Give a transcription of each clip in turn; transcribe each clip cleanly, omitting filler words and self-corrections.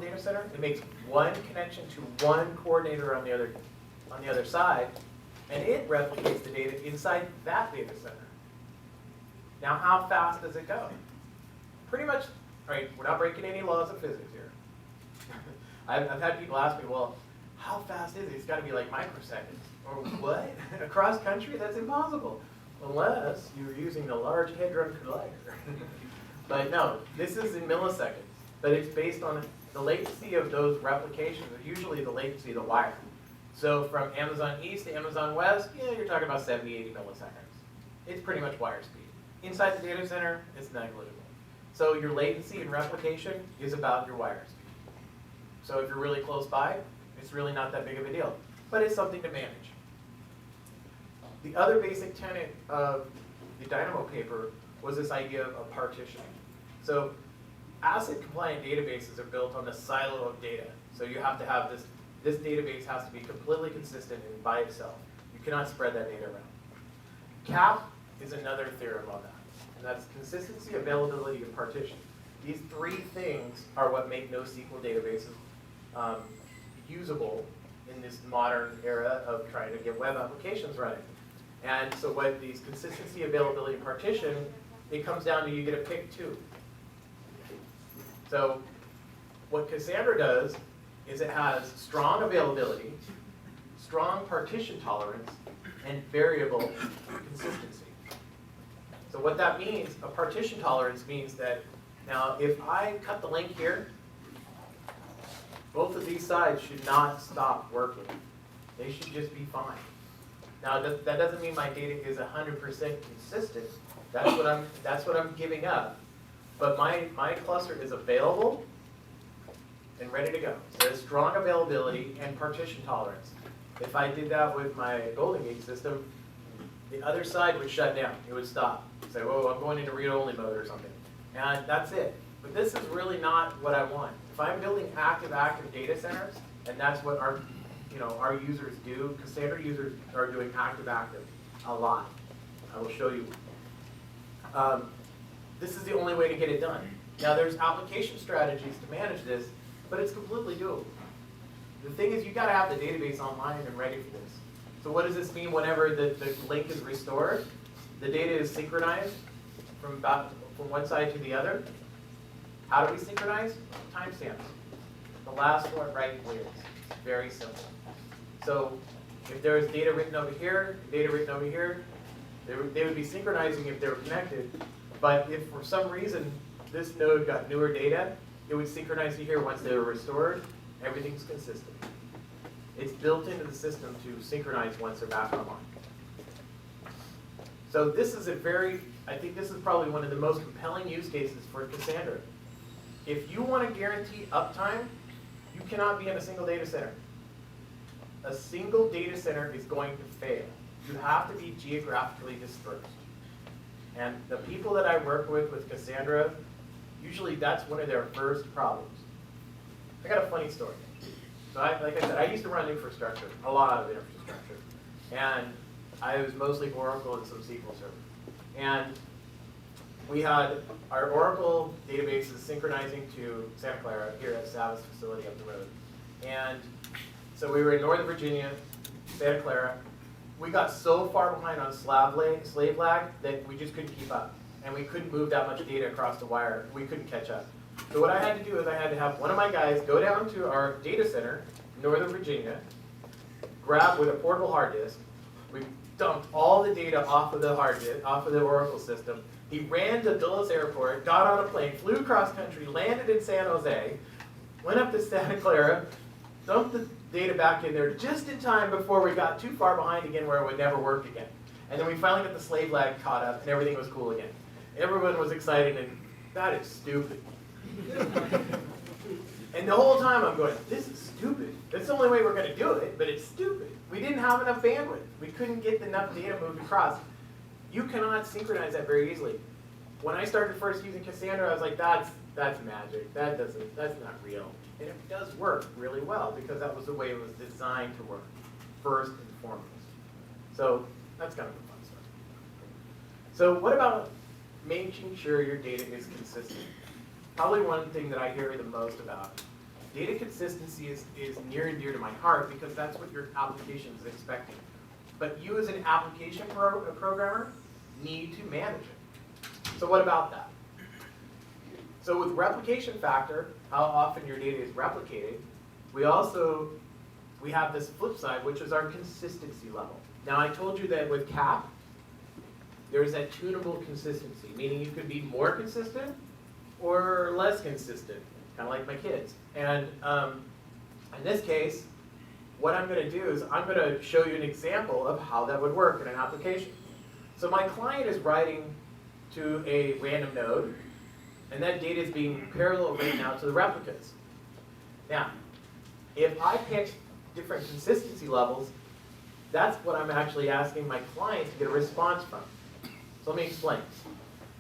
data center. It makes one connection to one coordinator on the other side, and it replicates the data inside that data center. Now, how fast does it go? Pretty much, right, we're not breaking any laws of physics here. I've had people ask me, well, how fast is it? It's got to be like microseconds. Or what? Across country? That's impossible. Unless you're using the Large Hadron Collider. But no, this is in milliseconds. But it's based on the latency of those replications, or usually the latency of the wire. So from Amazon East to Amazon West, yeah, you're talking about 70, 80 milliseconds. It's pretty much wire speed. Inside the data center, it's negligible. So your latency and replication is about your wire speed. So if you're really close by, it's really not that big of a deal. But it's something to manage. The other basic tenet of the Dynamo paper was this idea of partitioning. So ACID-compliant databases are built on the silo of data. So you have to have this database has to be completely consistent and by itself. You cannot spread that data around. CAP is another theorem on that. And that's consistency, availability, and partition. These three things are what make NoSQL databases usable in this modern era of trying to get web applications running. And so what these consistency, availability, and partition, it comes down to you get to pick two. So what Cassandra does is it has strong availability, strong partition tolerance, and variable consistency. So what that means, a partition tolerance means that now if I cut the link here, both of these sides should not stop working. They should just be fine. Now that doesn't mean my data is 100% consistent. That's what I'm giving up. But my cluster is available and ready to go. So there's strong availability and partition tolerance. If I did that with my Golden Gate system, the other side would shut down. It would stop. Say, whoa, I'm going into read-only mode or something. And that's it. But this is really not what I want. If I'm building active data centers, and that's what our users do, Cassandra users are doing active a lot. I will show you. This is the only way to get it done. Now there's application strategies to manage this, but it's completely doable. The thing is, you got to have the database online and ready for this. So what does this mean whenever the link is restored? The data is synchronized from one side to the other. How do we synchronize? Timestamps. The last one right clears. It's very simple. So if there is data written over here, data written over here, they would be synchronizing if they were connected. But if for some reason this node got newer data, it would synchronize to here once they were restored. Everything's consistent. It's built into the system to synchronize once they're back online. So this is I think this is probably one of the most compelling use cases for Cassandra. If you want to guarantee uptime, you cannot be in a single data center. A single data center is going to fail. You have to be geographically dispersed. And the people that I work with Cassandra, usually that's one of their first problems. I got a funny story. So like I said, I used to run infrastructure, a lot of infrastructure. And I was mostly Oracle and some SQL Server. And we had our Oracle databases synchronizing to Santa Clara here at Sav's facility up the road. And so we were in Northern Virginia, Santa Clara. We got so far behind on slave lag that we just couldn't keep up. And we couldn't move that much data across the wire. We couldn't catch up. So what I had to do is I had to have one of my guys go down to our data center, Northern Virginia, grab with a portable hard disk. We dumped all the data off of the hard disk, off of the Oracle system. He ran to Dulles Airport, got on a plane, flew across country, landed in San Jose, went up to Santa Clara, dumped the data back in there just in time before we got too far behind again where it would never work again. And then we finally got the slave lag caught up and everything was cool again. Everyone was excited and that is stupid. And the whole time I'm going, this is stupid. That's the only way we're going to do it, but it's stupid. We didn't have enough bandwidth. We couldn't get enough data moved across. You cannot synchronize that very easily. When I started first using Cassandra, I was like, that's magic. That's not real. And it does work really well because that was the way it was designed to work, first and foremost. So that's kind of a fun stuff. So what about making sure your data is consistent? Probably one thing that I hear the most about data consistency is near and dear to my heart because that's what your application is expecting. But you as an application programmer need to manage it. So what about that? So with replication factor, how often your data is replicated, we have this flip side, which is our consistency level. Now I told you that with CAP, there's that tunable consistency, meaning you could be more consistent or less consistent, kind of like my kids. And in this case, what I'm going to do is I'm going to show you an example of how that would work in an application. So my client is writing to a random node, and that data is being parallel written out to the replicas. Now, if I pick different consistency levels, that's what I'm actually asking my client to get a response from. So let me explain.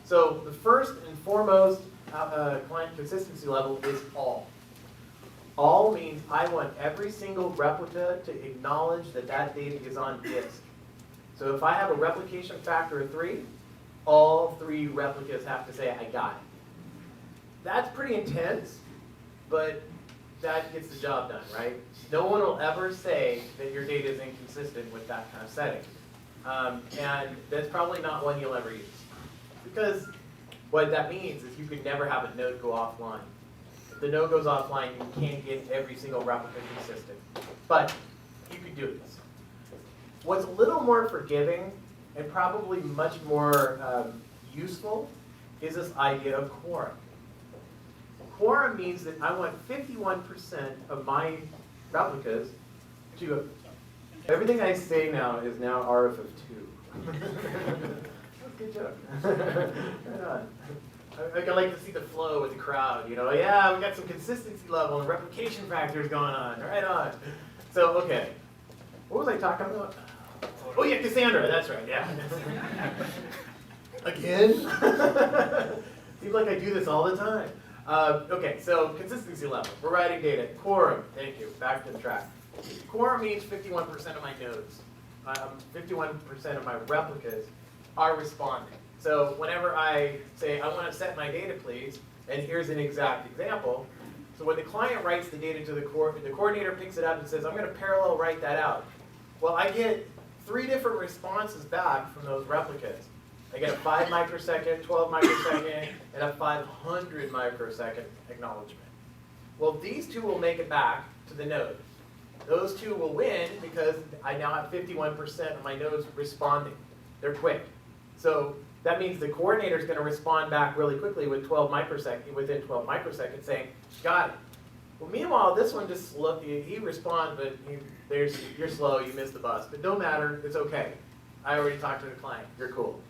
So the first and foremost client consistency level is all. All means I want every single replica to acknowledge that that data is on disk. So if I have a replication factor of 3, all 3 replicas have to say, I got it. That's pretty intense, but that gets the job done, right? No one will ever say that your data is inconsistent with that kind of setting. And that's probably not one you'll ever use. Because what that means is you could never have a node go offline. If the node goes offline, you can't get every single replica consistent. But you could do this. What's a little more forgiving and probably much more useful is this idea of quorum. Quorum means that I want 51% of my replicas to, everything I say now is now RF of 2. That's a good joke. Right on. I like to see the flow with the crowd, you know, yeah, we got some consistency level and replication factors going on, right on. So, okay, what was I talking about? Oh yeah, Cassandra, that's right, yeah. Again? Seems like I do this all the time. Okay, so consistency level. We're writing data. Quorum, thank you. Back to the track. Quorum means 51% of my nodes. 51% of my replicas are responding. So whenever I say, I want to set my data, please, and here's an exact example. So when the client writes the data to the coordinator picks it up and says, I'm going to parallel write that out. Well, I get 3 different responses back from those replicas. I get a 5 microsecond, 12 microsecond, and a 500 microsecond acknowledgement. Well, these 2 will make it back to the node. Those 2 will win because I now have 51% of my nodes responding. They're quick. So that means the coordinator is going to respond back really quickly with within 12 microseconds saying, got it. Well, meanwhile, this one just he responds, but you're slow, you missed the bus. But no matter, it's okay. I already talked to the client. You're cool.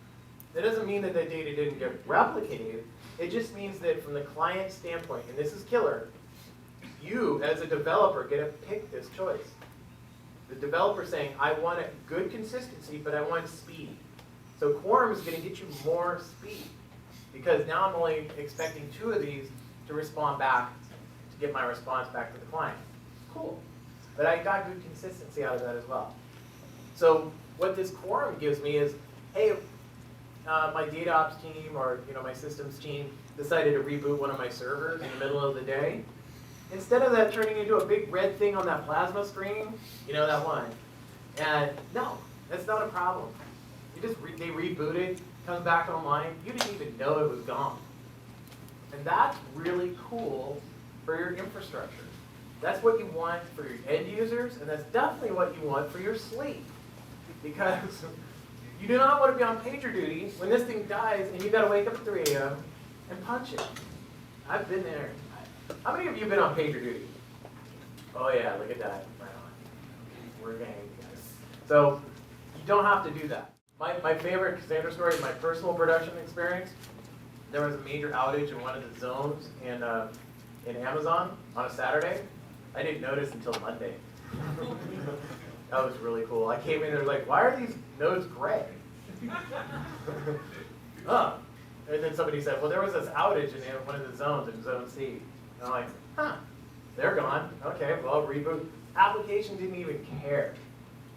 That doesn't mean that the data didn't get replicated. It just means that from the client standpoint, and this is killer, you as a developer get to pick this choice. The developer saying, I want a good consistency, but I want speed. So quorum is going to get you more speed because now I'm only expecting 2 of these to respond back to get my response back to the client. Cool. But I got good consistency out of that as well. So what this quorum gives me is, hey, my data ops team or my systems team decided to reboot one of my servers in the middle of the day. Instead of that turning into a big red thing on that plasma screen, that one. And no, that's not a problem. They reboot it, comes back online, you didn't even know it was gone. And that's really cool for your infrastructure. That's what you want for your end users, and that's definitely what you want for your sleep. Because you do not want to be on pager duty when this thing dies and you got to wake up at 3 a.m. and punch it. I've been there. How many of you have been on pager duty? Oh yeah, look at that. Right on. We're a gang, guys. So you don't have to do that. My favorite Cassandra story is my personal production experience. There was a major outage in one of the zones in Amazon on a Saturday. I didn't notice until Monday. That was really cool. I came in there like, why are these nodes gray? Oh. And then somebody said, well, there was this outage in one of the zones in Zone C. And I'm like, huh, they're gone. Okay, well, reboot. Application didn't even care.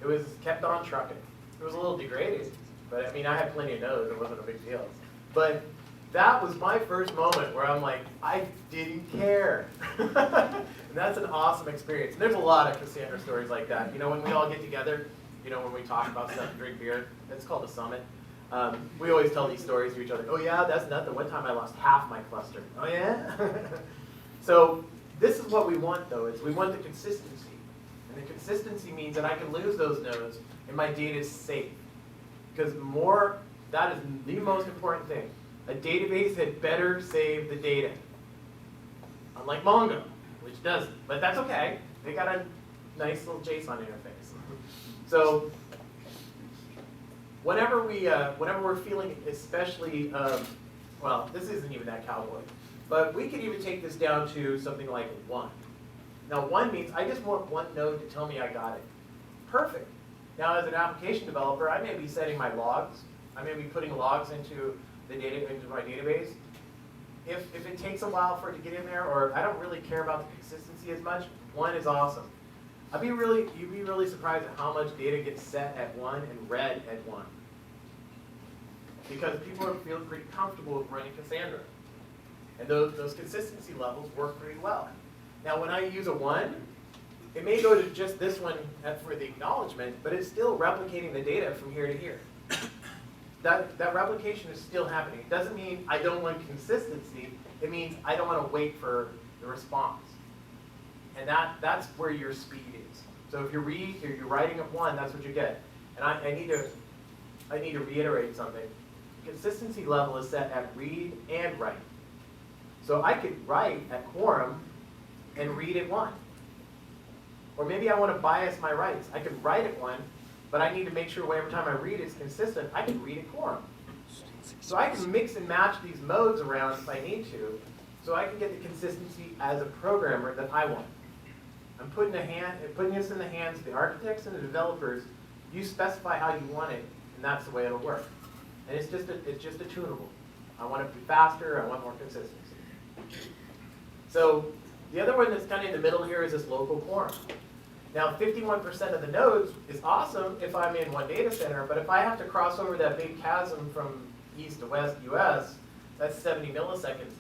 It was kept on trucking. It was a little degraded, but I mean, I had plenty of nodes. It wasn't a big deal. But that was my first moment where I'm like, I didn't care. And that's an awesome experience. And there's a lot of Cassandra stories like that. You know, when we all get together, you know, when we talk about stuff and drink beer, it's called a summit. We always tell these stories to each other. Oh yeah, that's nothing. One time I lost half my cluster. Oh yeah? So this is what we want though, is we want the consistency. And the consistency means that I can lose those nodes and my data is safe. Because that is the most important thing. A database had better save the data. Unlike Mongo, which doesn't. But that's okay. They got a nice little JSON interface. So whenever we're feeling especially, well, this isn't even that cowboy, but we could even take this down to something like 1. Now 1 means I just want one node to tell me I got it. Perfect. Now as an application developer, I may be setting my logs. I may be putting logs into my database. If it takes a while for it to get in there, or I don't really care about the consistency as much, 1 is awesome. You'd be really surprised at how much data gets set at 1 and read at 1. Because people feel pretty comfortable with running Cassandra. And those consistency levels work pretty well. Now when I use a 1, it may go to just this one for the acknowledgement, but it's still replicating the data from here to here. That replication is still happening. It doesn't mean I don't want consistency. It means I don't want to wait for the response. And that's where your speed is. So if you're writing at 1, that's what you get. And I need to reiterate something. Consistency level is set at read and write. So I could write at quorum and read at 1. Or maybe I want to bias my writes. I could write at 1, but I need to make sure every time I read it's consistent. I can read at quorum. So I can mix and match these modes around if I need to, so I can get the consistency as a programmer that I want. I'm putting this in the hands of the architects and the developers. You specify how you want it, and that's the way it'll work. And it's just a tunable. I want it to be faster. I want more consistency. So the other one that's kind of in the middle here is this local quorum. Now 51% of the nodes is awesome if I'm in one data center, but if I have to cross over that big chasm from east to west US, that's 70 milliseconds.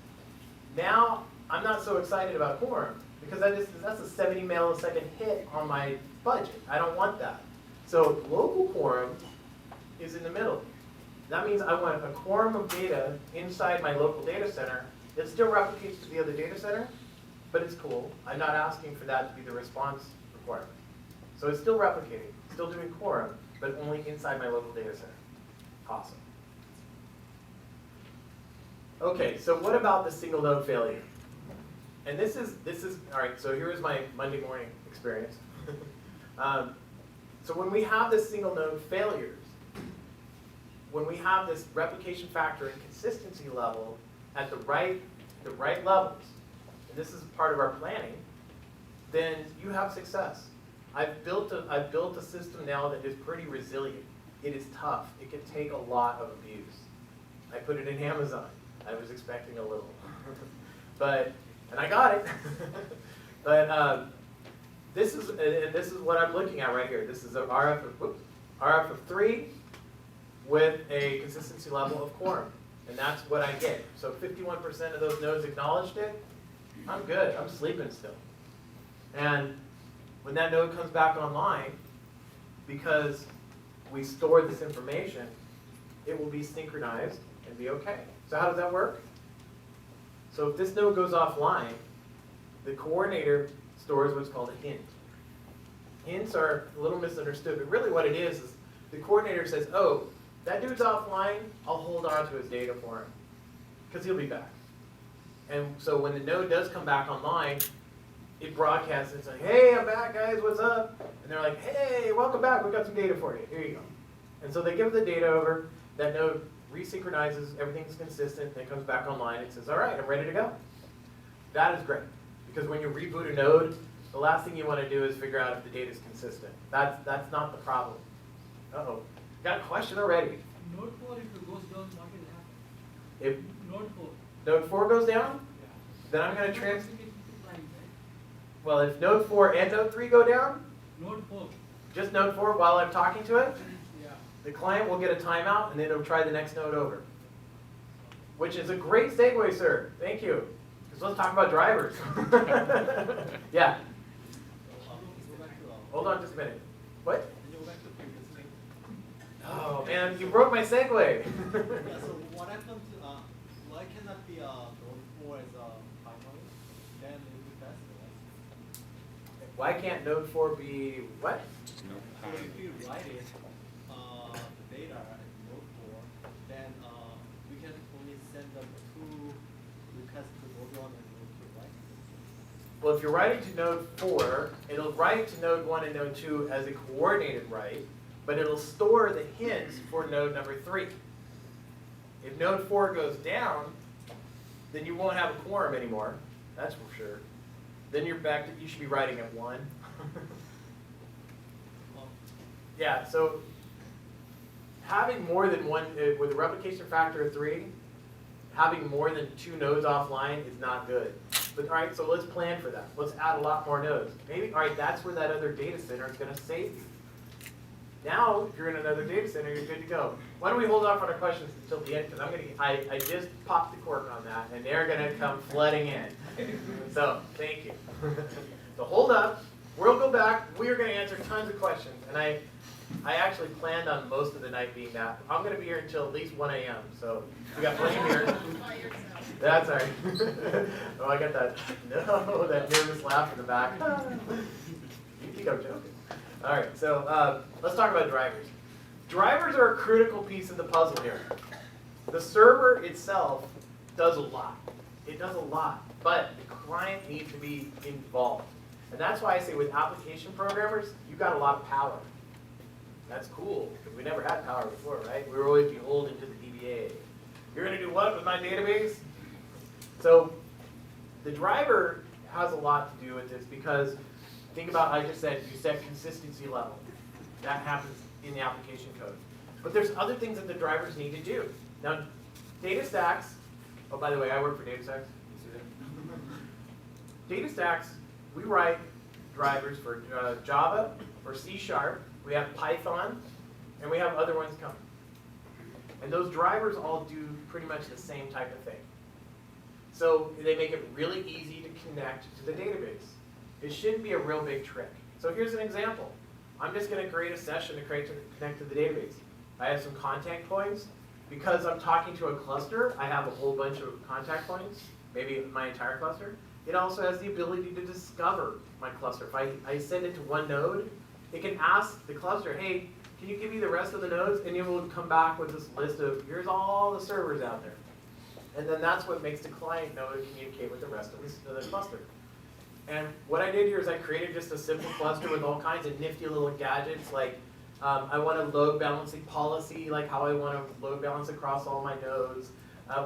Now I'm not so excited about quorum because that's a 70 millisecond hit on my budget. I don't want that. So local quorum is in the middle. That means I want a quorum of data inside my local data center that still replicates to the other data center, but it's cool. I'm not asking for that to be the response requirement. So it's still replicating, still doing quorum, but only inside my local data center. Awesome. Okay, so what about the single node failure? And this is all right, so here is my Monday morning experience. So when we have this single node failures, when we have this replication factor and consistency level at the right levels, and this is part of our planning, then you have success. I've built a system now that is pretty resilient. It is tough. It can take a lot of abuse. I put it in Amazon. I was expecting a little, and I got it. But this is what I'm looking at right here. This is an RF of 3 with a consistency level of quorum, and that's what I get. So 51% of those nodes acknowledged it. I'm good. I'm sleeping still. And when that node comes back online, because we stored this information, it will be synchronized and be okay. So how does that work? So if this node goes offline, the coordinator stores what's called a hint. Hints are a little misunderstood, but really what it is the coordinator says, oh, that dude's offline, I'll hold on to his data for him, because he'll be back. And so when the node does come back online, it broadcasts and says, hey, I'm back, guys, what's up? And they're like, hey, welcome back, we've got some data for you. Here you go. And so they give the data over, that node resynchronizes, everything's consistent, then it comes back online and says, all right, I'm ready to go. That is great, because when you reboot a node, the last thing you want to do is figure out if the data is consistent. That's not the problem. Uh-oh, got a question already. Node 4, if it goes down, what will happen? If Node 4. Node 4 goes down, then I'm going to well, if node 4 and node 3 go down, Node 4. just node 4 while I'm talking to it, Yeah. the client will get a timeout and then it'll try the next node over. Which is a great segue, sir. Thank you. Because let's talk about drivers. Yeah, Go back to, hold on just a minute. What? Can you go back to previous thing? Oh man, you broke my segue. Yeah, so what happens, why cannot be node 4 as a primary? Then it will be faster, right? Why can't node 4 be what? So if you write it, the data in node 4, then we can only send them 2 requests to node 1 and node 2, right? Well, if you're writing to node 4, it'll write to node 1 and node 2 as a coordinated write, but it'll store the hints for node number 3. If node 4 goes down, then you won't have a quorum anymore. That's for sure. Then you're back to, you should be writing at 1. Yeah, so having more than one, with a replication factor of 3, having more than 2 nodes offline is not good. But all right, so let's plan for that. Let's add a lot more nodes. Maybe, all right, that's where that other data center is going to save you. Now, if you're in another data center, you're good to go. Why don't we hold off on our questions until the end? Because I just popped the cork on that, and they're going to come flooding in. So, thank you. So hold up. We'll go back. We are going to answer tons of questions, and I actually planned on most of the night being that. I'm going to be here until at least 1 a.m. So we got plenty here. That's all right. Oh, I got that. No, that nervous laugh in the back. You think I'm joking? All right, so let's talk about drivers. Drivers are a critical piece of the puzzle here. The server itself does a lot. It does a lot, but the client needs to be involved. And that's why I say with application programmers, you've got a lot of power. That's cool, because we never had power before, right? We were always beholden to the DBA. You're going to do what with my database? So the driver has a lot to do with this because think about, I just said, you set consistency level. That happens in the application code. But there's other things that the drivers need to do. Now, DataStax, oh, by the way, I work for DataStax. DataStax, we write drivers for Java, for C#, we have Python, and we have other ones coming. And those drivers all do pretty much the same type of thing. So they make it really easy to connect to the database. It shouldn't be a real big trick. So here's an example. I'm just going to create a session to connect to the database. I have some contact points. Because I'm talking to a cluster, I have a whole bunch of contact points, maybe my entire cluster. It also has the ability to discover my cluster. If I send it to one node, it can ask the cluster, hey, can you give me the rest of the nodes? And it will come back with this list of, here's all the servers out there. And then that's what makes the client know to communicate with the rest of the cluster. And what I did here is I created just a simple cluster with all kinds of nifty little gadgets, like I want a load balancing policy, like how I want to load balance across all my nodes.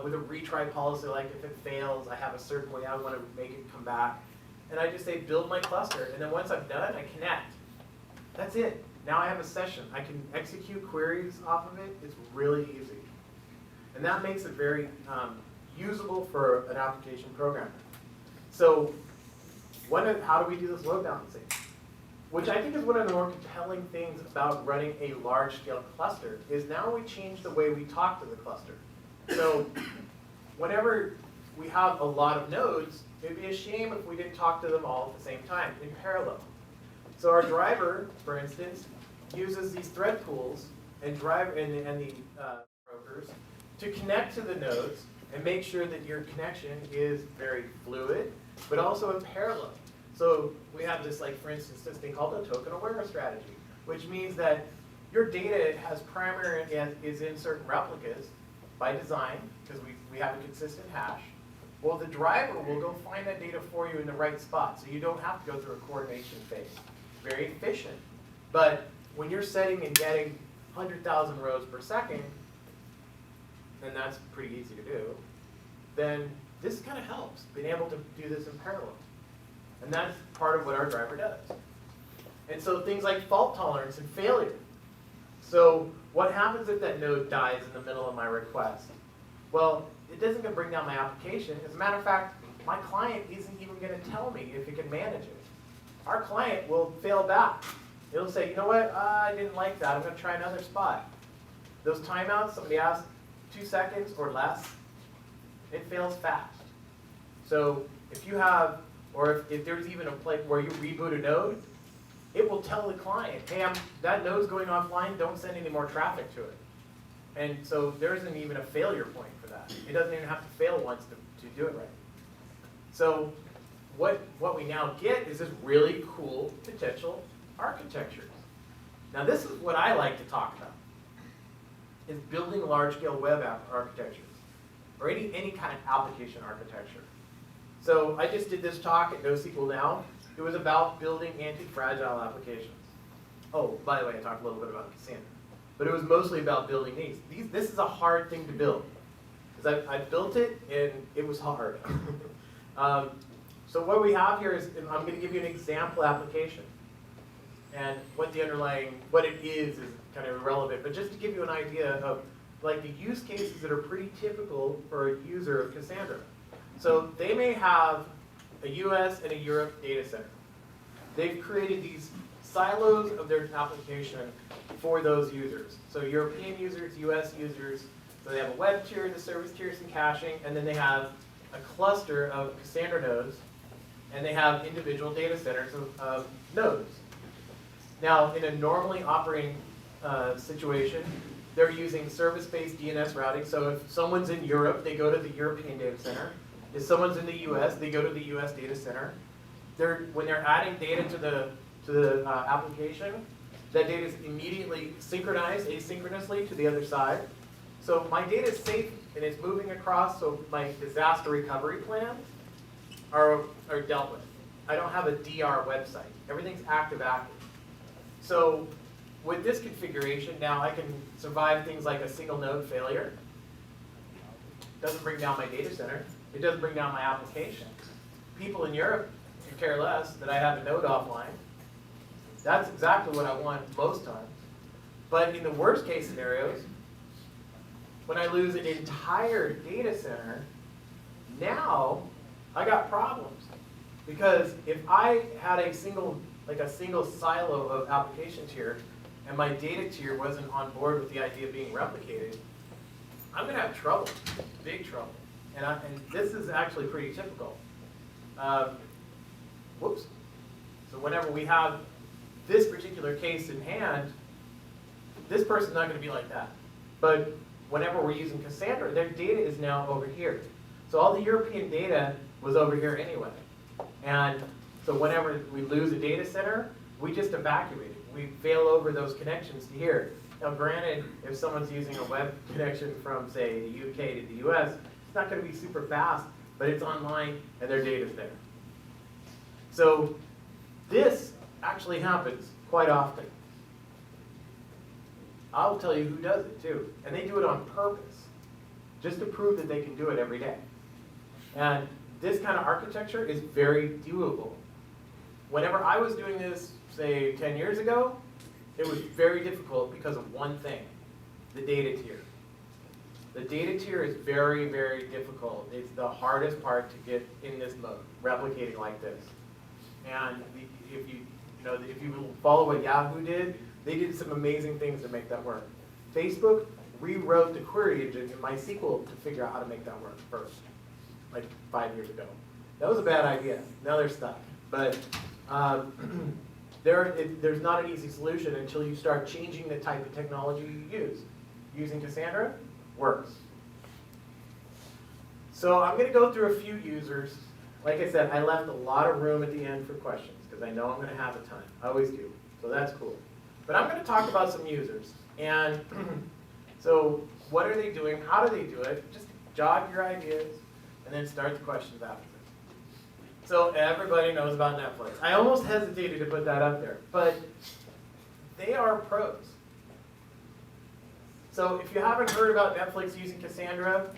With a retry policy, like if it fails, I have a certain way I want to make it come back. And I just say build my cluster, and then once I'm done, I connect. That's it. Now I have a session. I can execute queries off of it. It's really easy. And that makes it very usable for an application programmer. So how do we do this load balancing? Which I think is one of the more compelling things about running a large-scale cluster, is now we change the way we talk to the cluster. So whenever we have a lot of nodes, it'd be a shame if we didn't talk to them all at the same time, in parallel. So our driver, for instance, uses these thread pools and the brokers to connect to the nodes and make sure that your connection is very fluid, but also in parallel. So we have this, like, for instance, this thing called a token aware strategy, which means that your data has primary is in certain replicas by design, because we have a consistent hash. Well, the driver will go find that data for you in the right spot, so you don't have to go through a coordination phase. Very efficient. But when you're setting and getting 100,000 rows per second, and that's pretty easy to do, then this kind of helps, being able to do this in parallel. And that's part of what our driver does. And so things like fault tolerance and failure. So what happens if that node dies in the middle of my request? Well, it isn't going to bring down my application. As a matter of fact, my client isn't even going to tell me if it can manage it. Our client will fail back. It'll say, you know what, I didn't like that. I'm going to try another spot. Those timeouts, somebody asks 2 seconds or less, it fails fast. So if you have Or if there's even a place where you reboot a node, it will tell the client, hey, that node's going offline, don't send any more traffic to it. And so there isn't even a failure point for that. It doesn't even have to fail once to do it right. So what we now get is this really cool potential architectures. Now this is what I like to talk about, is building large-scale web app architectures, or any kind of application architecture. So I just did this talk at NoSQL Now. It was about building anti-fragile applications. Oh, by the way, I talked a little bit about Cassandra. But it was mostly about building these. This is a hard thing to build. Because I built it, and it was hard. So what we have here is, I'm going to give you an example application. And what it is kind of irrelevant. But just to give you an idea of like the use cases that are pretty typical for a user of Cassandra. So they may have a US and a Europe data center. They've created these silos of their application for those users. So European users, US users, so they have a web tier, the service tier, some caching, and then they have a cluster of Cassandra nodes, and they have individual data centers of nodes. Now, in a normally operating situation, they're using service-based DNS routing. So if someone's in Europe, they go to the European data center. If someone's in the US, they go to the US data center. When they're adding data to the application, that data is immediately synchronized asynchronously to the other side. So my data is safe and it's moving across, so my disaster recovery plans are dealt with. I don't have a DR website. Everything's active. So with this configuration, now I can survive things like a single node failure. Doesn't bring down my data center. It doesn't bring down my application. People in Europe could care less that I have a node offline. That's exactly what I want most times. But in the worst case scenarios, when I lose an entire data center, now I got problems. Because if I had a single silo of applications here, and my data tier wasn't on board with the idea of being replicated, I'm going to have trouble, big trouble. And this is actually pretty typical. Whoops. So whenever we have this particular case in hand, this person's not going to be like that. But whenever we're using Cassandra, their data is now over here. So all the European data was over here anyway. And so whenever we lose a data center, we just evacuate it. We fail over those connections to here. Now granted, if someone's using a web connection from, say, the UK to the US, it's not going to be super fast, but it's online and their data's there. So this actually happens quite often. I'll tell you who does it too. And they do it on purpose, just to prove that they can do it every day. And this kind of architecture is very doable. Whenever I was doing this, say, 10 years ago, it was very difficult because of one thing, the data tier. The data tier is very, very difficult. It's the hardest part to get in this mode, replicating like this. And if you follow what Yahoo did, they did some amazing things to make that work. Facebook rewrote the query engine in MySQL to figure out how to make that work first, like 5 years ago. That was a bad idea. Now they're stuck. But there's not an easy solution until you start changing the type of technology you use. Using Cassandra works. So I'm going to go through a few users. Like I said, I left a lot of room at the end for questions because I know I'm going to have a ton. I always do. So that's cool. But I'm going to talk about some users. And so what are they doing? How do they do it? Just jog your ideas and then start the questions after. So everybody knows about Netflix. I almost hesitated to put that up there, but they are pros. So if you haven't heard about Netflix using Cassandra,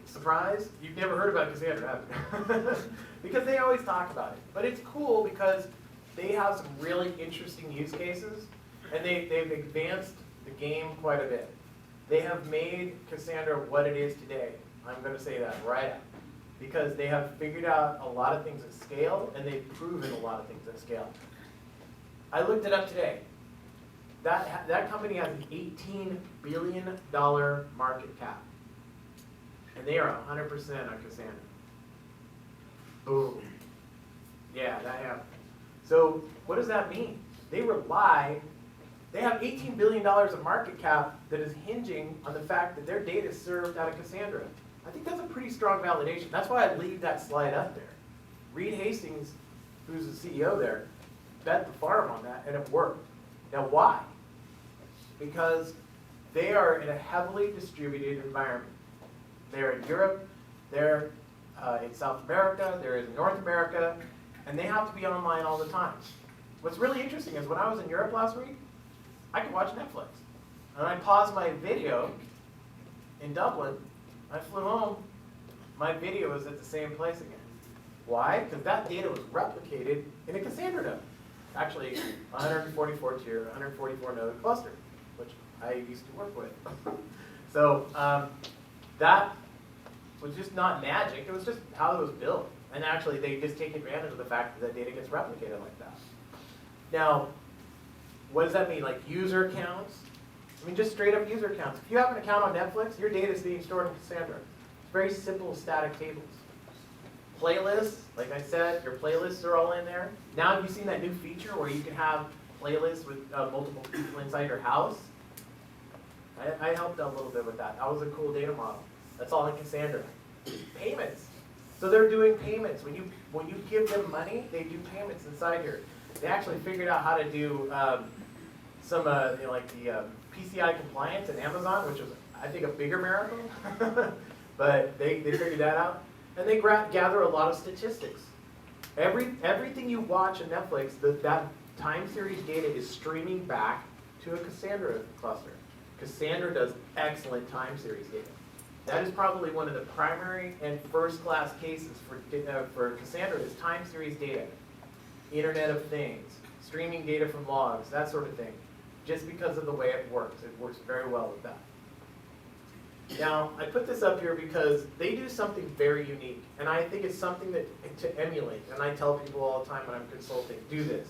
surprise, you've never heard about Cassandra, have you? Because they always talk about it. But it's cool because they have some really interesting use cases, and they've advanced the game quite a bit. They have made Cassandra what it is today. I'm going to say that right out. Because they have figured out a lot of things at scale, and they've proven a lot of things at scale. I looked it up today. That company has an $18 billion market cap. And they are 100% on Cassandra. Boom. Yeah, that happened. So what does that mean? They have $18 billion of market cap that is hinging on the fact that their data is served out of Cassandra. I think that's a pretty strong validation. That's why I leave that slide up there. Reed Hastings, who's the CEO there, bet the farm on that, and it worked. Now why? Because they are in a heavily distributed environment. They're in Europe, they're in South America, they're in North America, and they have to be online all the time. What's really interesting is when I was in Europe last week, I could watch Netflix. And I paused my video in Dublin, I flew home, my video was at the same place again. Why? Because that data was replicated in a Cassandra node. Actually, 144 tier, 144 node cluster, which I used to work with. So that was just not magic, it was just how it was built. And actually, they just take advantage of the fact that data gets replicated like that. Now, what does that mean? Like user accounts? I mean, just straight up user accounts. If you have an account on Netflix, your data is being stored in Cassandra. It's very simple static tables. Playlists, like I said, your playlists are all in there. Now, have you seen that new feature where you can have playlists with multiple people inside your house? I helped out a little bit with that. That was a cool data model. That's all in Cassandra. Payments. So they're doing payments. When you give them money, they do payments inside here. They actually figured out how to do some like the PCI compliance in Amazon, which was, I think, a bigger miracle. But they figured that out. And they gather a lot of statistics. Everything you watch on Netflix, that time series data is streaming back to a Cassandra cluster. Cassandra does excellent time series data. That is probably one of the primary and first-class cases for Cassandra is time series data. Internet of Things, streaming data from logs, that sort of thing. Just because of the way it works. It works very well with that. Now, I put this up here because they do something very unique, and I think it's something to emulate, and I tell people all the time when I'm consulting, do this.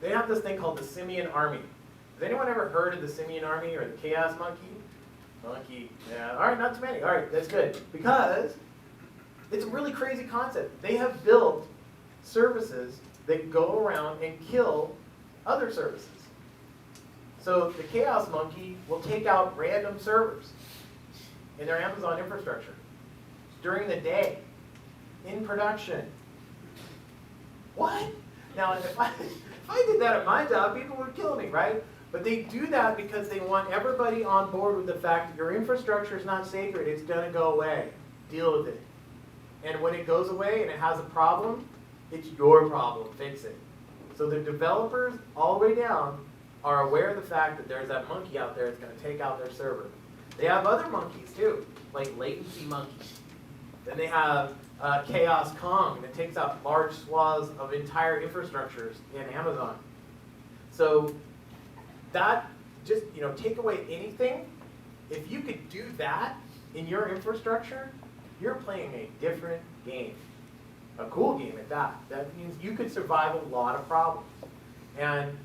They have this thing called the Simian Army. Has anyone ever heard of the Simian Army or the Chaos Monkey? Monkey, yeah, all right, not too many. All right, that's good. Because it's a really crazy concept. They have built services that go around and kill other services. So the Chaos Monkey will take out random servers in their Amazon infrastructure during the day, in production. What? Now, if I did that at my job, people would kill me, right? But they do that because they want everybody on board with the fact that your infrastructure is not sacred, it's going to go away. Deal with it. And when it goes away and it has a problem, it's your problem, fix it. So the developers, all the way down, are aware of the fact that there's that monkey out there that's going to take out their server. They have other monkeys too, like latency monkeys. Then they have Chaos Kong that takes out large swaths of entire infrastructures in Amazon. So that, just take away anything. If you could do that in your infrastructure, you're playing a different game. A cool game at that. That means you could survive a lot of problems. And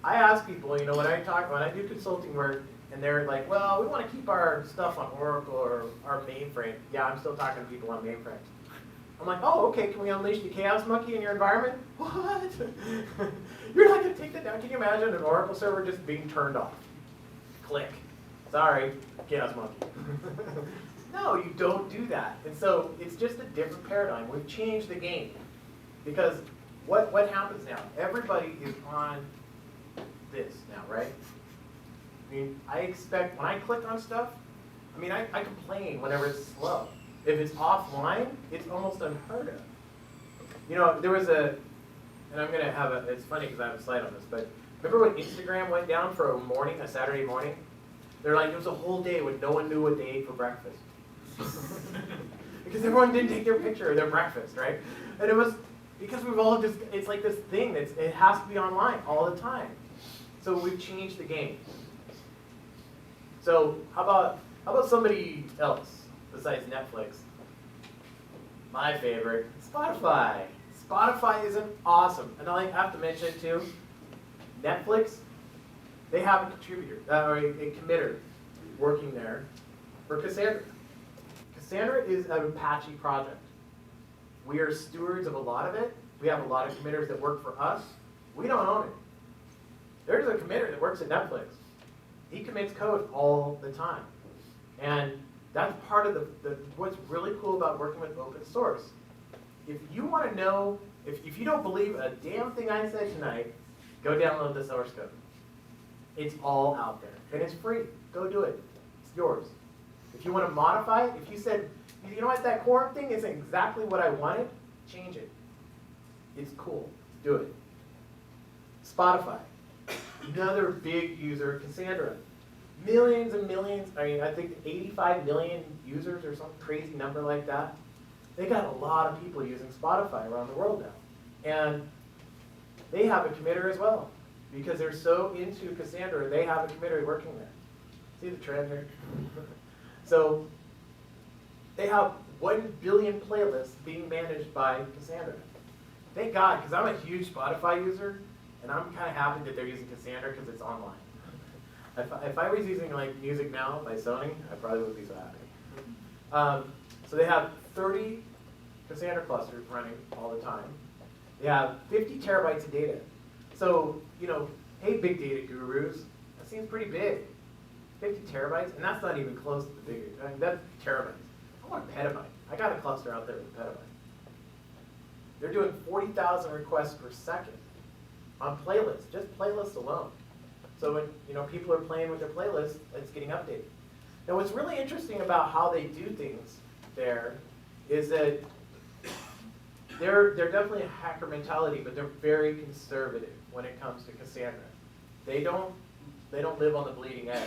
I ask people, when I do consulting work, and they're like, well, we want to keep our stuff on Oracle or our mainframe. Yeah, I'm still talking to people on mainframes. I'm like, oh, okay, can we unleash the Chaos Monkey in your environment? What? You're not going to take that down? Can you imagine an Oracle server just being turned off? Click. Sorry, Chaos Monkey. No, you don't do that. And so it's just a different paradigm. We've changed the game. Because what happens now? Everybody is on this now, right? I mean, I expect, when I click on stuff, I complain whenever it's slow. If it's offline, it's almost unheard of. There was and I'm going to have it's funny because I have a slide on this, but remember when Instagram went down for a Saturday morning? They're like, it was a whole day when no one knew what they ate for breakfast. Because everyone didn't take their picture of their breakfast, right? And it was because we've all it's like this thing it has to be online all the time. So we've changed the game. So how about somebody else besides Netflix? My favorite, Spotify. Spotify is awesome. And I have to mention too, Netflix, they have a contributor, or a committer working there for Cassandra. Cassandra is an Apache project. We are stewards of a lot of it. We have a lot of committers that work for us. We don't own it. There's a committer that works at Netflix. He commits code all the time. And that's part of what's really cool about working with open source. If you want to know, if you don't believe a damn thing I said tonight, go download the source code. It's all out there. And it's free. Go do it. It's yours. If you want to modify it, if you said, you know what, that quorum thing isn't exactly what I wanted, change it. It's cool. Do it. Spotify. Another big user of Cassandra. Millions and millions, I mean, I think 85 million users or some crazy number like that. They got a lot of people using Spotify around the world now. And they have a committer as well. Because they're so into Cassandra, they have a committer working there. See the trend here? So they have 1 billion playlists being managed by Cassandra. Thank God, because I'm a huge Spotify user, and I'm kind of happy that they're using Cassandra because it's online. If I was using like Music Now by Sony, I probably wouldn't be so happy. So they have 30 Cassandra clusters running all the time. They have 50 terabytes of data. So, you know, hey, big data gurus, that seems pretty big. 50 terabytes, and that's not even close to the bigger. I mean, that's terabytes. I want a petabyte. I got a cluster out there with a petabyte. They're doing 40,000 requests per second on playlists, just playlists alone. So when people are playing with their playlists, it's getting updated. Now, what's really interesting about how they do things there is that they're definitely a hacker mentality, but they're very conservative when it comes to Cassandra. They don't live on the bleeding edge.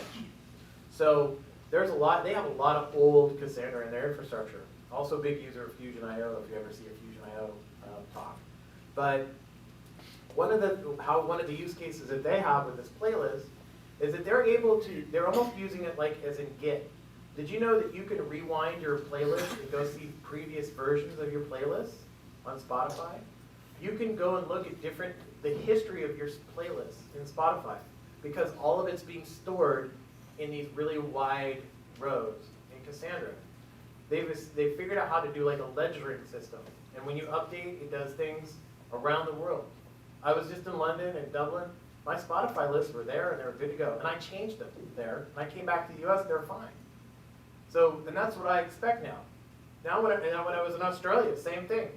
So they have a lot of old Cassandra in their infrastructure. Also a big user of Fusion.io, if you ever see a Fusion.io talk. But one of the use cases that they have with this playlist is that they're almost using it like as in Git. Did you know that you can rewind your playlist and go see previous versions of your playlists on Spotify? You can go and look at the history of your playlist in Spotify because all of it's being stored in these really wide rows in Cassandra. They've figured out how to do like a ledgering system. And when you update, it does things around the world. I was just in London and Dublin. My Spotify lists were there and they were good to go. And I changed them there. And I came back to the US, they're fine. So, and that's what I expect now. Now when I was in Australia, same thing.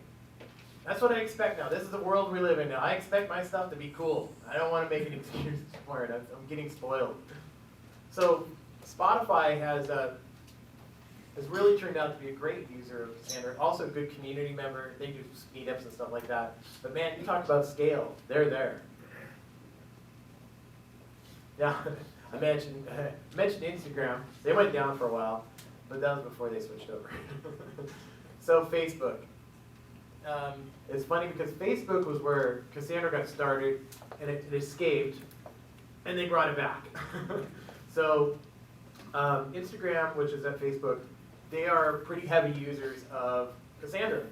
That's what I expect now. This is the world we live in now. I expect my stuff to be cool. I don't want to make an excuse for it. I'm getting spoiled. So Spotify has really turned out to be a great user of Cassandra. Also a good community member. They do meetups and stuff like that. But man, you talked about scale. They're there. Yeah, I mentioned Instagram. They went down for a while, but that was before they switched over. So Facebook. It's funny because Facebook was where Cassandra got started, and it escaped, and they brought it back. So Instagram, which is at Facebook, they are pretty heavy users of Cassandra.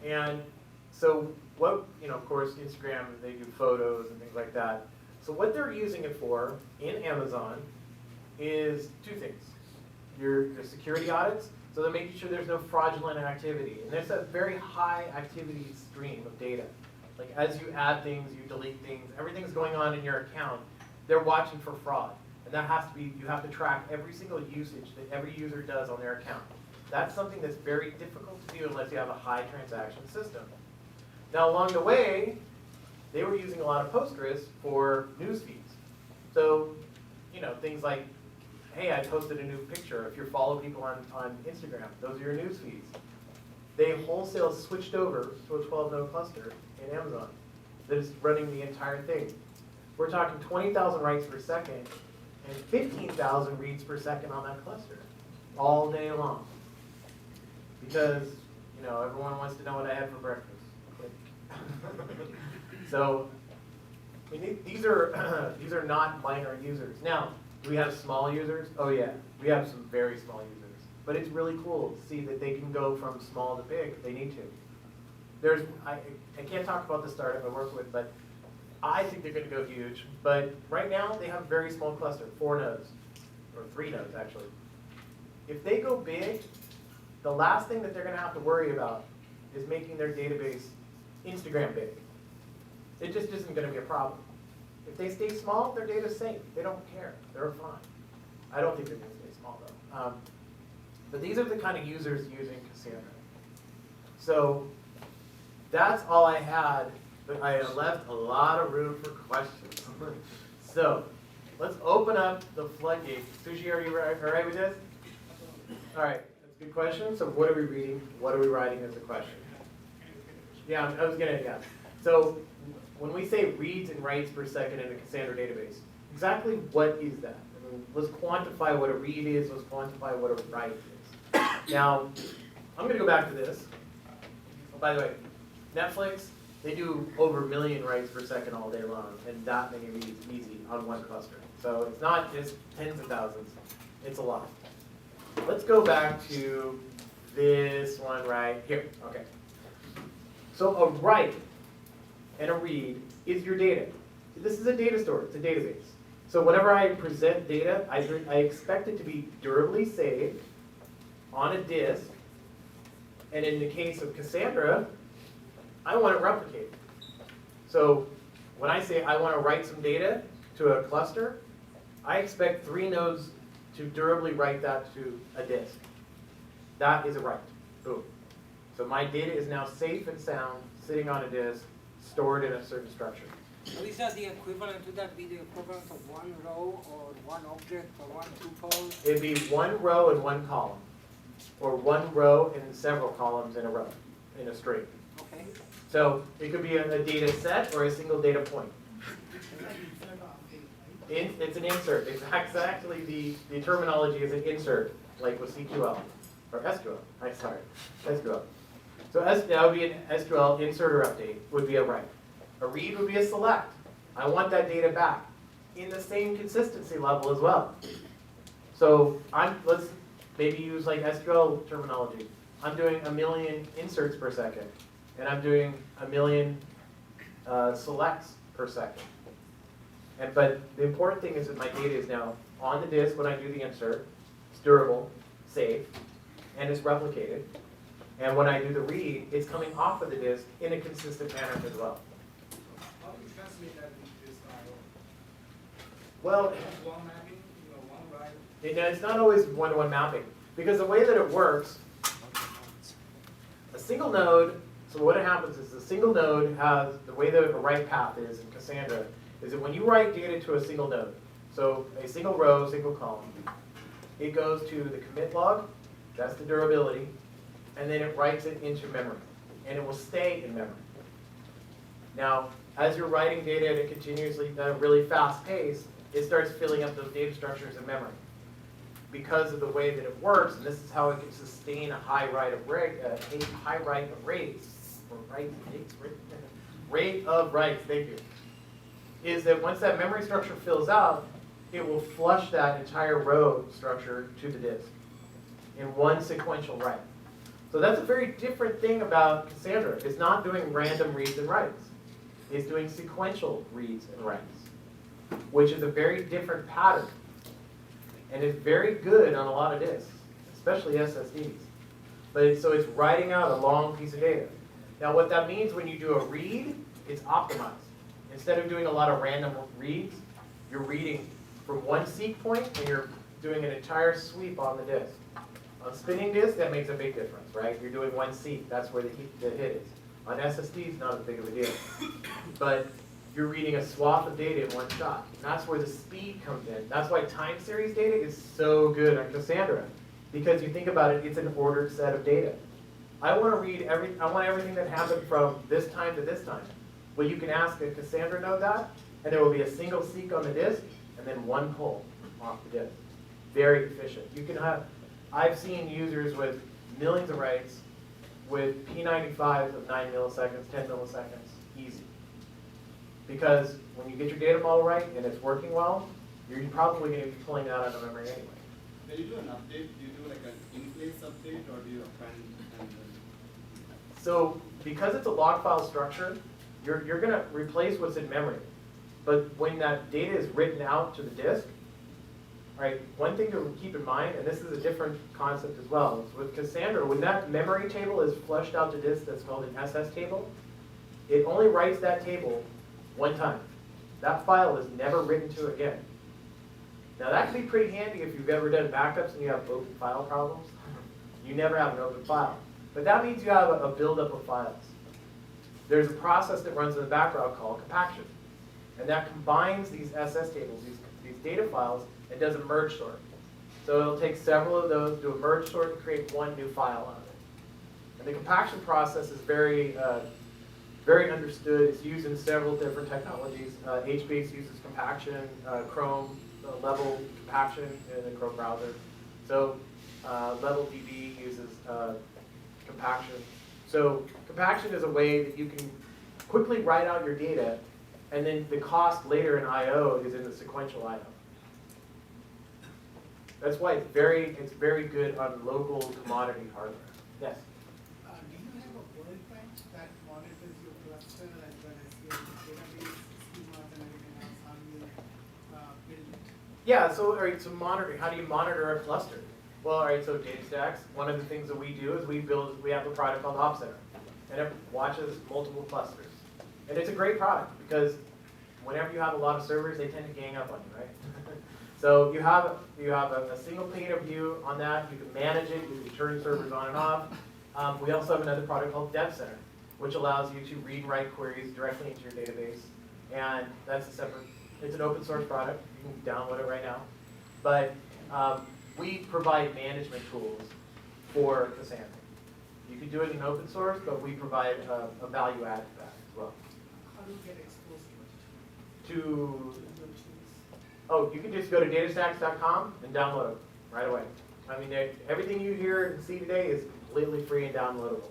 And so of course, Instagram, they do photos and things like that. So what they're using it for in Amazon is two things. Your security audits, so they're making sure there's no fraudulent activity. And there's a very high activity stream of data. Like as you add things, you delete things, everything's going on in your account. They're watching for fraud. And that has to be, you have to track every single usage that every user does on their account. That's something that's very difficult to do unless you have a high transaction system. Now along the way, they were using a lot of Postgres for news feeds. So, things like, hey, I posted a new picture. If you follow people on Instagram, those are your news feeds. They wholesale switched over to a 12-node cluster in Amazon that is running the entire thing. We're talking 20,000 writes per second and 15,000 reads per second on that cluster all day long. Because, everyone wants to know what I had for breakfast. So, I mean, these are not minor users. Now, do we have small users? Oh yeah, we have some very small users. But it's really cool to see that they can go from small to big if they need to. I can't talk about the startup I work with, but I think they're going to go huge. But right now, they have a very small cluster, 4 nodes, or 3 nodes actually. If they go big, the last thing that they're going to have to worry about is making their database Instagram big. It just isn't going to be a problem. If they stay small, their data's safe. They don't care. They're fine. I don't think they're going to stay small, though. But these are the kind of users using Cassandra. So that's all I had, but I left a lot of room for questions. So let's open up the floodgates. Sushi, are you all right with this? All right, that's a good question. So what are we reading? What are we writing as a question? Yeah, I was gonna guess. So when we say reads and writes per second in a Cassandra database, exactly what is that? I mean, let's quantify what a read is. Let's quantify what a write is. Now, I'm gonna go back to this. Oh, by the way, Netflix, they do over 1 million writes per second all day long, and that many reads easy on one cluster. So it's not just tens of thousands, it's a lot. Let's go back to this one right here. Okay. So a write and a read is your data. This is a data store, it's a database. So whenever I present data, I expect it to be durably saved on a disk. And in the case of Cassandra, I want it replicated. So when I say I want to write some data to a cluster, I expect 3 nodes to durably write that to a disk. That is a write. Boom. So my data is now safe and sound, sitting on a disk, stored in a certain structure. So is that the equivalent, would that be the equivalent of 1 row or 1 object or 1 tuple? It'd be 1 row and 1 column, or 1 row and several columns in a row, in a string. Okay. So it could be a data set or a single data point. It's an insert. It's actually the terminology is an insert, like with CQL or SQL. I'm sorry, SQL. So that would be an SQL insert or update would be a write. A read would be a select. I want that data back in the same consistency level as well. So let's maybe use like SQL terminology. I'm doing 1 million inserts per second, and I'm doing 1 million selects per second. But the important thing is that my data is now on the disk when I do the insert. It's durable, safe, and it's replicated. And when I do the read, it's coming off of the disk in a consistent manner as well. How do you translate that into this I/O? Well, One mapping, one write. it's not always one-to-one mapping, because the way that it works, a single node, so what happens is a single node has, the way that a write path is in Cassandra, is that when you write data to a single node, so a single row, single column, it goes to the commit log, that's the durability, and then it writes it into memory, and it will stay in memory. Now, as you're writing data at a continuously, really fast pace, it starts filling up those data structures in memory. Because of the way that it works, and this is how it can sustain a high rate of rates, rate of writes, thank you, is that once that memory structure fills out, it will flush that entire row structure to the disk in one sequential write. So that's a very different thing about Cassandra. It's not doing random reads and writes. It's doing sequential reads and writes, which is a very different pattern. And it's very good on a lot of disks, especially SSDs. So it's writing out a long piece of data. Now what that means when you do a read, it's optimized. Instead of doing a lot of random reads, you're reading from one seek point and you're doing an entire sweep on the disk. On spinning disk, that makes a big difference, right? You're doing one seek, that's where the hit is. On SSDs, not as big of a deal. But you're reading a swath of data in one shot. And that's where the speed comes in. That's why time series data is so good on Cassandra. Because you think about it, it's an ordered set of data. I want everything that happened from this time to this time. Well, you can ask a Cassandra node that, and there will be a single seek on the disk, and then one pull off the disk. Very efficient. You can have, I've seen users with millions of writes with P95s of 9 milliseconds, 10 milliseconds, easy. Because when you get your data model right and it's working well, you're probably going to be pulling that out of memory anyway. When you do an update, do you do like an in-place update or do you append and then? So because it's a log file structure, you're going to replace what's in memory. But when that data is written out to the disk, right, one thing to keep in mind, and this is a different concept as well, is with Cassandra, when that memory table is flushed out to disk, that's called an SS table, it only writes that table one time. That file is never written to again. Now that can be pretty handy if you've ever done backups and you have open file problems. You never have an open file. But that means you have a buildup of files. There's a process that runs in the background called compaction. And that combines these SS tables, these data files, and does a merge sort. So it'll take several of those, do a merge sort, and create one new file out of it. And the compaction process is very understood. It's used in several different technologies. HBase uses compaction, Chrome, level compaction in the Chrome browser. So LevelDB uses compaction. So compaction is a way that you can quickly write out your data, and then the cost later in I/O is in the sequential I/O. That's why it's very good on local commodity hardware. Yes? Do you have a workbench that monitors your cluster as well as your database schemas and everything else? How do you build it? Yeah, so all right, so monitoring. How do you monitor a cluster? Well, all right, so DataStax, one of the things that we do is we have a product called Hobsons, and it watches multiple clusters. And it's a great product because whenever you have a lot of servers, they tend to gang up on you, right? So you have a single pane of view on that. You can manage it. You can turn servers on and off. We also have another product called Dev Center, which allows you to read and write queries directly into your database. And that's a separate, it's an open source product. You can download it right now. But we provide management tools for Cassandra. You can do it in open source, but we provide a value add to that as well. How do you get exposed to To your tools? Oh, you can just go to datastax.com and download them right away. I mean, everything you hear and see today is completely free and downloadable.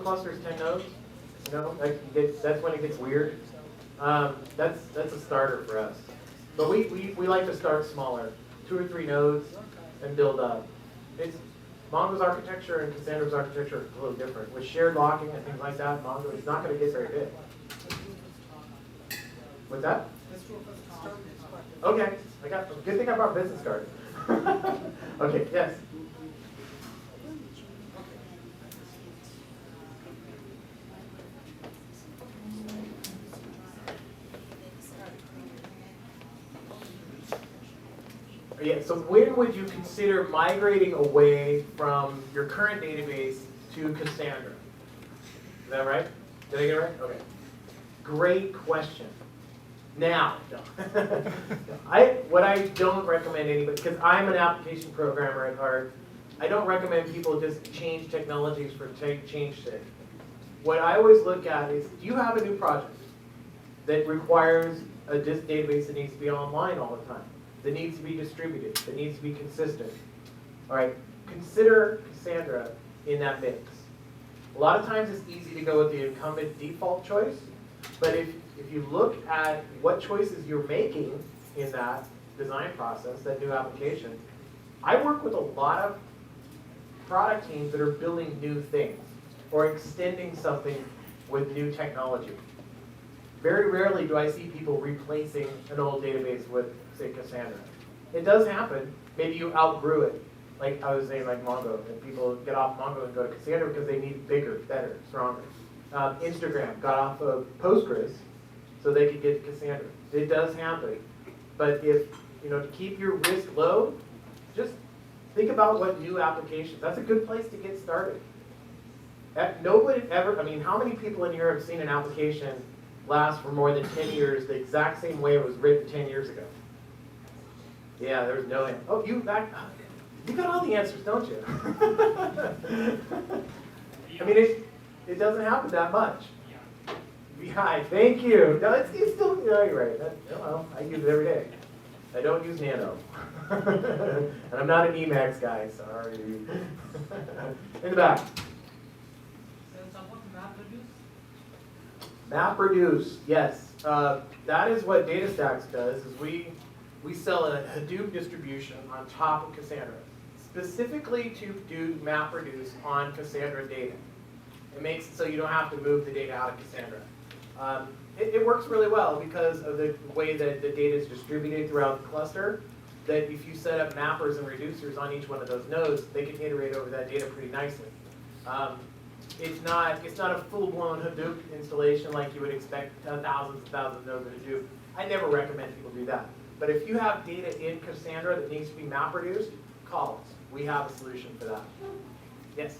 cluster is 10 nodes. You know, that's when it gets weird. That's a starter for us. But we like to start smaller, 2 or 3 nodes, and build up. It's Mongo's architecture and Cassandra's architecture are a little different. With shared locking and things like that, Mongo is not going to get very big. What's that? Okay, good thing I brought business cards. Okay, yes. Yeah, so when would you consider migrating away from your current database to Cassandra? Is that right? Did I get it right? Okay. Great question. Now, no. What I don't recommend anybody, because I'm an application programmer at heart, I don't recommend people just change technologies for change sake. What I always look at is, do you have a new project that requires a disk database that needs to be online all the time, that needs to be distributed, that needs to be consistent? All right, consider Cassandra in that mix. A lot of times it's easy to go with the incumbent default choice, but if you look at what choices you're making in that design process, that new application, I work with a lot of product teams that are building new things or extending something with new technology. Very rarely do I see people replacing an old database with, say, Cassandra. It does happen. Maybe you outgrew it. Like I was saying, like Mongo, and people get off Mongo and go to Cassandra because they need bigger, better, stronger. Instagram got off of Postgres so they could get to Cassandra. It does happen. But if, to keep your risk low, just think about what new applications. That's a good place to get started. Nobody ever, how many people in here have seen an application last for more than 10 years the exact same way it was written 10 years ago? Yeah, there's no end. Oh, you got all the answers, don't you? It doesn't happen that much. Yeah, thank you. No, it's still, you're right. Well, I use it every day. I don't use Nano. And I'm not an Emacs guy, sorry. In the back. MapReduce, yes. That is what DataStax does, is we sell a Hadoop distribution on top of Cassandra, specifically to do MapReduce on Cassandra data. It makes it so you don't have to move the data out of Cassandra. It works really well because of the way that the data is distributed throughout the cluster, that if you set up mappers and reducers on each one of those nodes, they can iterate over that data pretty nicely. It's not a full-blown Hadoop installation like you would expect, thousands and thousands of nodes of Hadoop. I never recommend people do that. But if you have data in Cassandra that needs to be MapReduced, call us. We have a solution for that. Yes?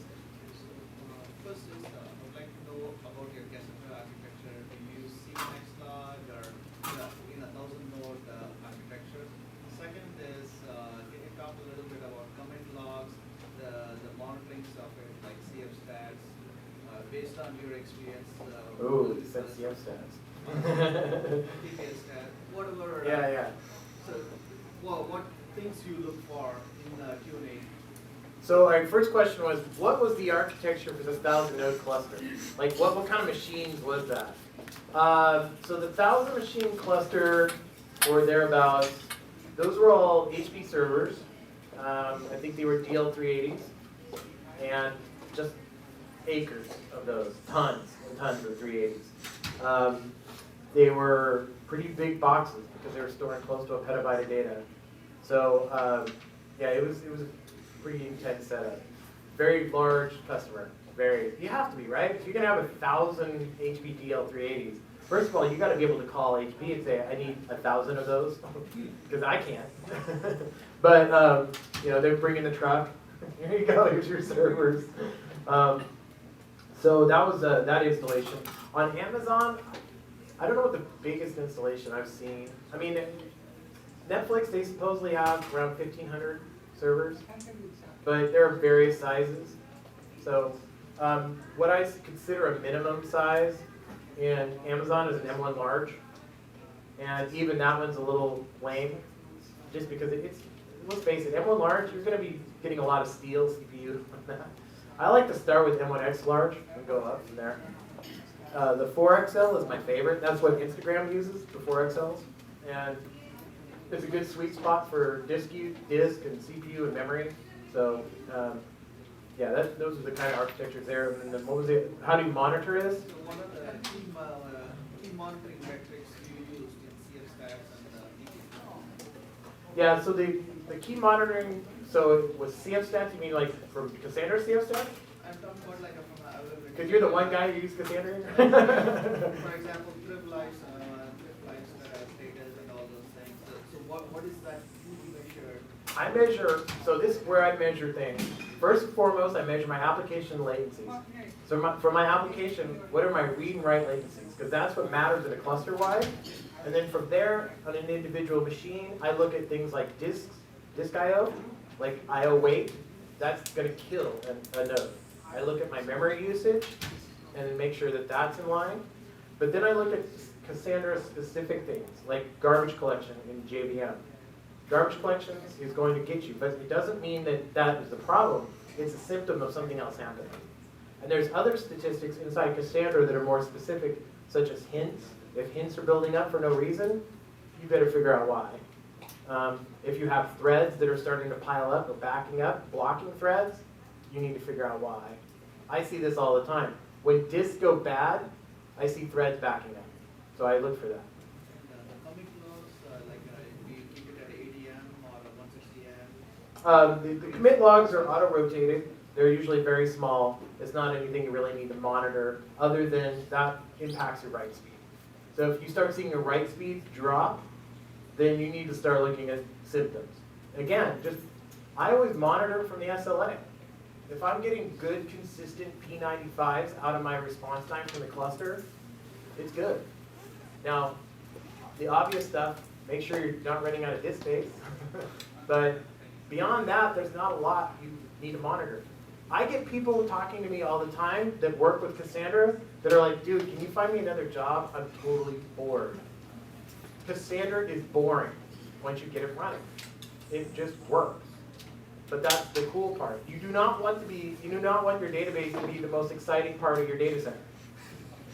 First is, I would like to know about your Cassandra architecture. Do you use CMaxLog or in a 1,000-node architecture? Second is, can you talk a little bit about commit logs, the monitoring software like CFStats, based on your experience? Ooh, you said CFStats. stat, whatever. Yeah. So, what things you look for in the Q&A? So our first question was, what was the architecture for this 1,000-node cluster? Like, what kind of machines was that? So the 1,000-machine cluster, or thereabouts, those were all HP servers. I think they were DL380s, and just acres of those, tons and tons of 380s. They were pretty big boxes because they were storing close to a petabyte of data. So yeah, it was a pretty intense setup. Very large customer. You have to be, right? If you're gonna have 1,000 HP DL380s, first of all, you got to be able to call HP and say, I need 1,000 of those, because I can't. But they're bringing the truck. Here you go. Here's your servers. So that was that installation. On Amazon, I don't know what the biggest installation I've seen. Netflix, they supposedly have around 1,500 servers, but there are various sizes. So what I consider a minimum size in Amazon is an M1 large, and even that one's a little lame, just because it's, let's face it, M1 large, you're going to be getting a lot of steel CPU on that. I like to start with M1X large and go up from there. The 4XL is my favorite. That's what Instagram uses, the 4XLs. And it's a good sweet spot for disk and CPU and memory. So yeah, those are the kind of architectures there. And then what was it? How do you monitor this? So what are the key monitoring metrics you used in CFStax and Yeah, so the key monitoring, so it was CFStats, you mean like from Cassandra CFStats? I'm talking about like from availability. Because you're the one guy who used Cassandra? For example, trip lights status and all those things. So what is that you measure? I measure, so this is where I measure things. First and foremost, I measure my application latencies. So for my application, what are my read and write latencies? Because that's what matters in a cluster-wide. And then from there, on an individual machine, I look at things like disk I/O, like I/O weight. That's going to kill a node. I look at my memory usage and then make sure that that's in line. But then I look at Cassandra-specific things, like garbage collection in JVM. Garbage collections is going to get you, but it doesn't mean that that is the problem. It's a symptom of something else happening. And there's other statistics inside Cassandra that are more specific, such as hints. If hints are building up for no reason, you better figure out why. If you have threads that are starting to pile up or backing up, blocking threads, you need to figure out why. I see this all the time. When disks go bad, I see threads backing up. So I look for that. The commit logs, we keep it at 80 M or 160 M. The commit logs are auto-rotated. They're usually very small. It's not anything you really need to monitor, other than that impacts your write speed. So if you start seeing your write speeds drop, then you need to start looking at symptoms. Again, I always monitor from the SLA. If I'm getting good, consistent P95s out of my response time from the cluster, it's good. Now, the obvious stuff, make sure you're not running out of disk space. But beyond that, there's not a lot you need to monitor. I get people talking to me all the time that work with Cassandra that are like, dude, can you find me another job? I'm totally bored. Cassandra is boring once you get it running. It just works. But that's the cool part. You do not want your database to be the most exciting part of your data center.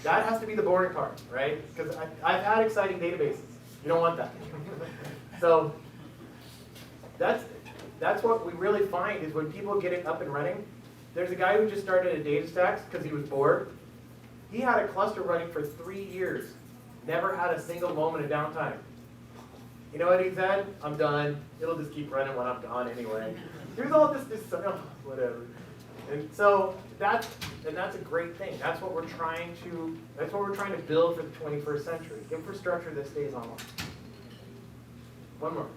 That has to be the boring part, right? Because I've had exciting databases. You don't want that. So that's what we really find is when people get it up and running. There's a guy who just started a DataStax because he was bored. He had a cluster running for 3 years. Never had a single moment of downtime. You know what he said? I'm done. It'll just keep running when I'm gone anyway. There's all this whatever. And so that's a great thing. That's what we're trying to build for the 21st century. Infrastructure that stays online. One more.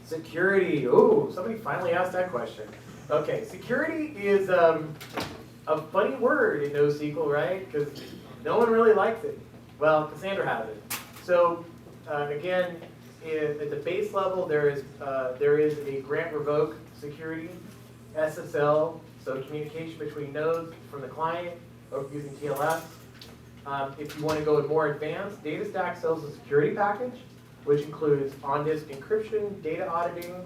Security. Ooh, somebody finally asked that question. Okay, security is a funny word in NoSQL, right? Because no one really likes it. Well, Cassandra has it. So again, at the base level, there is a grant revoke security, SSL, so communication between nodes from the client or using TLS. If you want to go more advanced, DataStax sells a security package, which includes on-disk encryption, data auditing.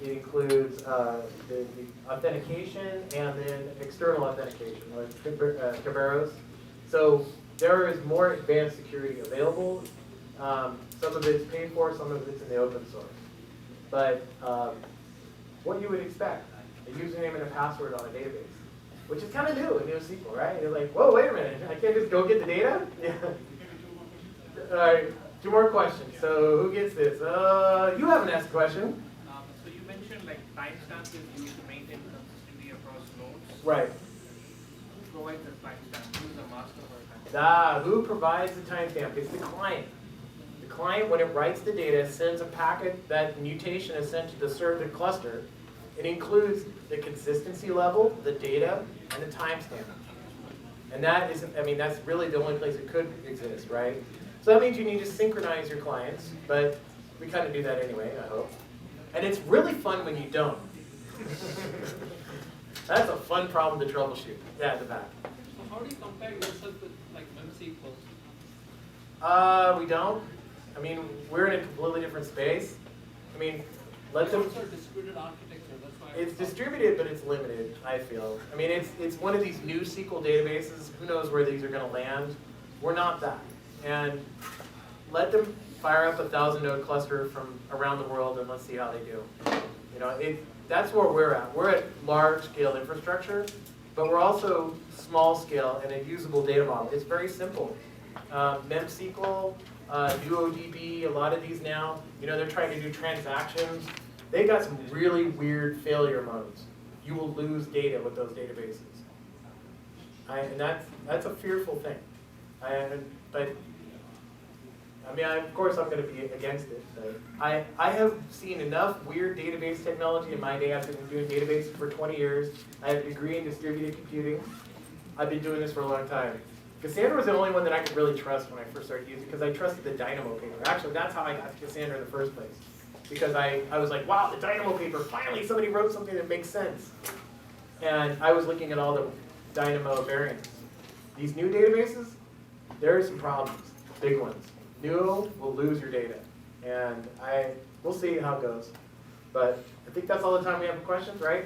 It includes the authentication and then external authentication, like Kerberos. So there is more advanced security available. Some of it's paid for, some of it's in the open source. But what you would expect, a username and a password on a database, which is kind of new in NoSQL, right? You're like, whoa, wait a minute, I can't just go get the data? Yeah. All right, 2 more questions. So who gets this? You haven't asked a question. So you mentioned like timestamp is used to maintain consistency across nodes. Right. Who provides the timestamp? Who is the master for timestamp? Who provides the timestamp? It's the client. The client, when it writes the data, sends a packet. That mutation is sent to the certain cluster. It includes the consistency level, the data, and the timestamp. And that is, that's really the only place it could exist, right? So that means you need to synchronize your clients, but we kind of do that anyway, I hope. And it's really fun when you don't. That's a fun problem to troubleshoot. Yeah, at the back. So how do you compare yourself with like MemSQL? We don't. We're in a completely different space. Let It's them, also a distributed architecture, that's why. it's distributed, but it's limited, I feel. I mean, it's one of these new SQL databases. Who knows where these are going to land? We're not that. And let them fire up a 1,000-node cluster from around the world, and let's see how they do. You know, that's where we're at. We're at large-scale infrastructure, but we're also small-scale and a usable data model. It's very simple. MemSQL, DuoDB, a lot of these now, you know, they're trying to do transactions. They got some really weird failure modes. You will lose data with those databases. And that's a fearful thing. But I mean, of course I'm going to be against it. But I have seen enough weird database technology in my day. I've been doing databases for 20 years. I have a degree in distributed computing. I've been doing this for a long time. Cassandra was the only one that I could really trust when I first started using it because I trusted the Dynamo paper. Actually, that's how I got to Cassandra in the first place. Because I was like, wow, the Dynamo paper, finally somebody wrote something that makes sense. And I was looking at all the Dynamo variants. These new databases, there are some problems, big ones. New will lose your data. And we'll see how it goes. But I think that's all the time we have for questions, right?